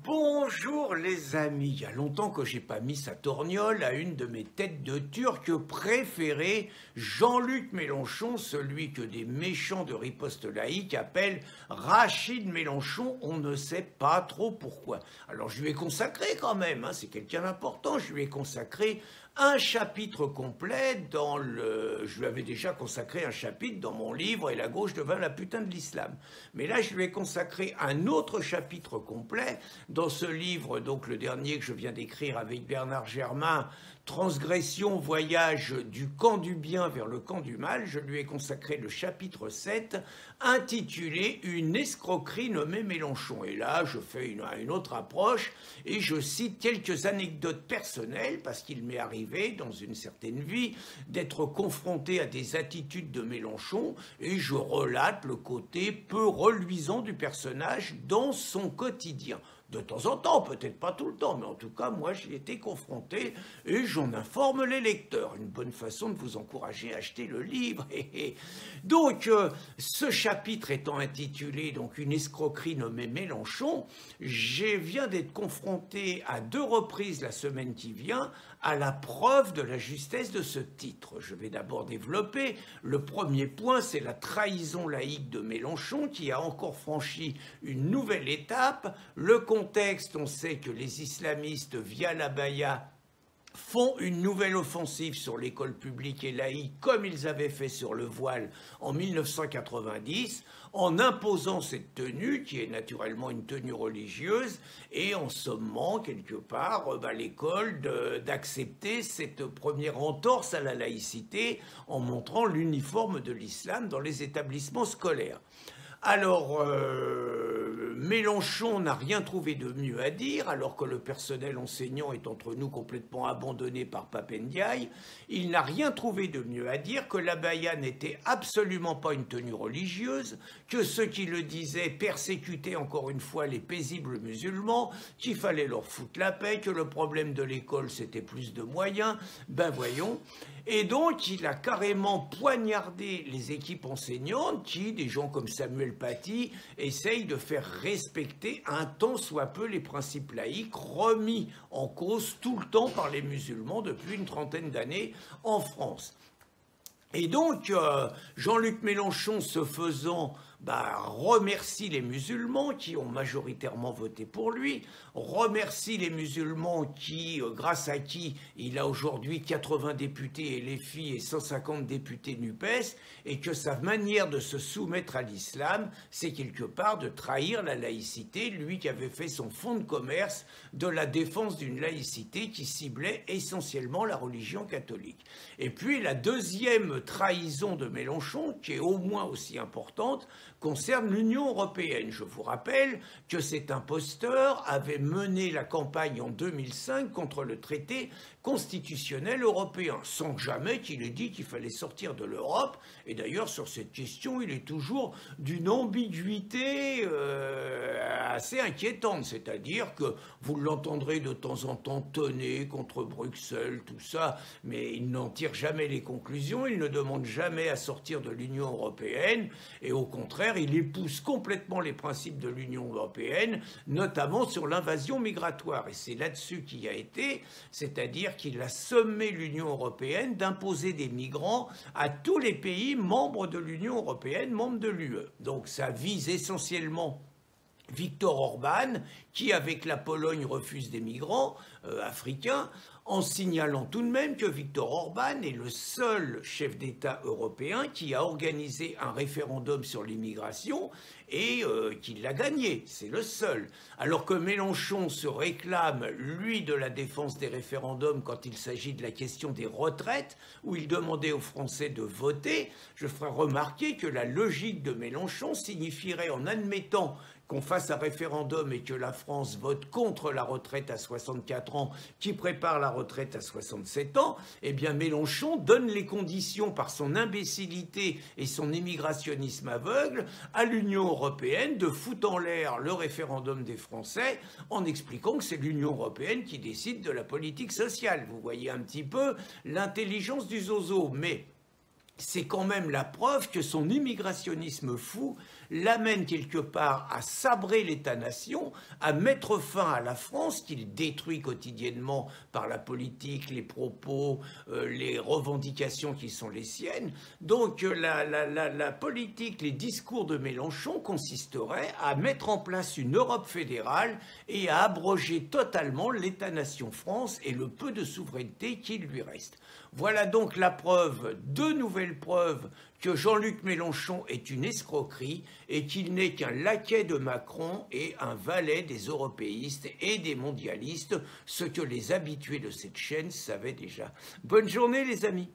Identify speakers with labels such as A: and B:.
A: Bonjour les amis, il y a longtemps que j'ai pas mis sa torgnole à une de mes têtes de Turc préférées, Jean-Luc Mélenchon, celui que des méchants de riposte laïque appellent Rachid Mélenchon, on ne sait pas trop pourquoi. Alors je lui ai consacré quand même, c'est quelqu'un d'important, je lui ai consacré un chapitre complet je lui avais déjà consacré un chapitre dans mon livre « Et la gauche devint la putain de l'islam ». Mais là, je lui ai consacré un autre chapitre complet dans ce livre, donc le dernier que je viens d'écrire avec Bernard Germain, « Transgression, voyage du camp du bien vers le camp du mal ». Je lui ai consacré le chapitre 7, intitulé « Une escroquerie nommée Mélenchon ». Et là, je fais une autre approche et je cite quelques anecdotes personnelles parce qu'il m'est arrivé dans une certaine vie d'être confronté à des attitudes de Mélenchon et je relate le côté peu reluisant du personnage dans son quotidien. De temps en temps, peut-être pas tout le temps, mais en tout cas, moi, j'y étais confronté et j'en informe les lecteurs. Une bonne façon de vous encourager à acheter le livre. Donc, ce chapitre étant intitulé donc, « Une escroquerie nommée Mélenchon », je viens d'être confronté à 2 reprises la semaine qui vient à la preuve de la justesse de ce titre. Je vais d'abord développer. Le premier point, c'est la trahison laïque de Mélenchon qui a encore franchi une nouvelle étape. Le contexte, on sait que les islamistes, via l'abaya, font une nouvelle offensive sur l'école publique et laïque comme ils avaient fait sur le voile en 1990 en imposant cette tenue qui est naturellement une tenue religieuse et en sommant quelque part l'école d'accepter cette première entorse à la laïcité en montrant l'uniforme de l'islam dans les établissements scolaires. Alors, Mélenchon n'a rien trouvé de mieux à dire, alors que le personnel enseignant est entre nous complètement abandonné par Pape Ndiaye. Il n'a rien trouvé de mieux à dire que l'abaya n'était absolument pas une tenue religieuse, que ceux qui le disaient persécutaient encore une fois les paisibles musulmans, qu'il fallait leur foutre la paix, que le problème de l'école c'était plus de moyens. Ben voyons. Et donc, il a carrément poignardé les équipes enseignantes qui, des gens comme Samuel Paty, essayent de faire respecter un tant soit peu les principes laïques remis en cause tout le temps par les musulmans depuis une trentaine d'années en France. Et donc, Jean-Luc Mélenchon, ce faisant, remercie les musulmans qui ont majoritairement voté pour lui, remercie les musulmans qui, grâce à qui il a aujourd'hui 80 députés LFI et 150 députés NUPES, et que sa manière de se soumettre à l'islam, c'est quelque part de trahir la laïcité, lui qui avait fait son fonds de commerce de la défense d'une laïcité qui ciblait essentiellement la religion catholique. Et puis la deuxième trahison de Mélenchon, qui est au moins aussi importante, concerne l'Union européenne. Je vous rappelle que cet imposteur avait mené la campagne en 2005 contre le traité constitutionnel européen, sans jamais qu'il ait dit qu'il fallait sortir de l'Europe. Et d'ailleurs, sur cette question, il est toujours d'une ambiguïté assez inquiétante. C'est-à-dire que vous l'entendrez de temps en temps tonner contre Bruxelles, tout ça, mais il n'en tire jamais les conclusions, il ne demande jamais à sortir de l'Union européenne, et au contraire, il épouse complètement les principes de l'Union européenne, notamment sur l'invasion migratoire. Et c'est là-dessus qu'il a été, c'est-à-dire qu'il a sommé l'Union européenne d'imposer des migrants à tous les pays membres de l'Union européenne, membres de l'UE. Donc ça vise essentiellement Viktor Orban, qui avec la Pologne refuse des migrants africains, en signalant tout de même que Viktor Orban est le seul chef d'État européen qui a organisé un référendum sur l'immigration et qui l'a gagné, c'est le seul. Alors que Mélenchon se réclame, lui, de la défense des référendums quand il s'agit de la question des retraites, où il demandait aux Français de voter, je ferai remarquer que la logique de Mélenchon signifierait, en admettant qu'on fasse un référendum et que la France vote contre la retraite à 64 ans, qui prépare la retraite à 67 ans, eh bien Mélenchon donne les conditions par son imbécilité et son immigrationnisme aveugle à l'Union européenne de foutre en l'air le référendum des Français en expliquant que c'est l'Union européenne qui décide de la politique sociale. Vous voyez un petit peu l'intelligence du zozo, mais c'est quand même la preuve que son immigrationnisme fou l'amène quelque part à sabrer l'État-nation, à mettre fin à la France qu'il détruit quotidiennement par la politique, les propos, les revendications qui sont les siennes. Donc la politique, les discours de Mélenchon consisteraient à mettre en place une Europe fédérale et à abroger totalement l'État-nation France et le peu de souveraineté qu'il lui reste. Voilà donc la preuve, deux nouvelles preuves, que Jean-Luc Mélenchon est une escroquerie et qu'il n'est qu'un laquais de Macron et un valet des européistes et des mondialistes, ce que les habitués de cette chaîne savaient déjà. Bonne journée les amis.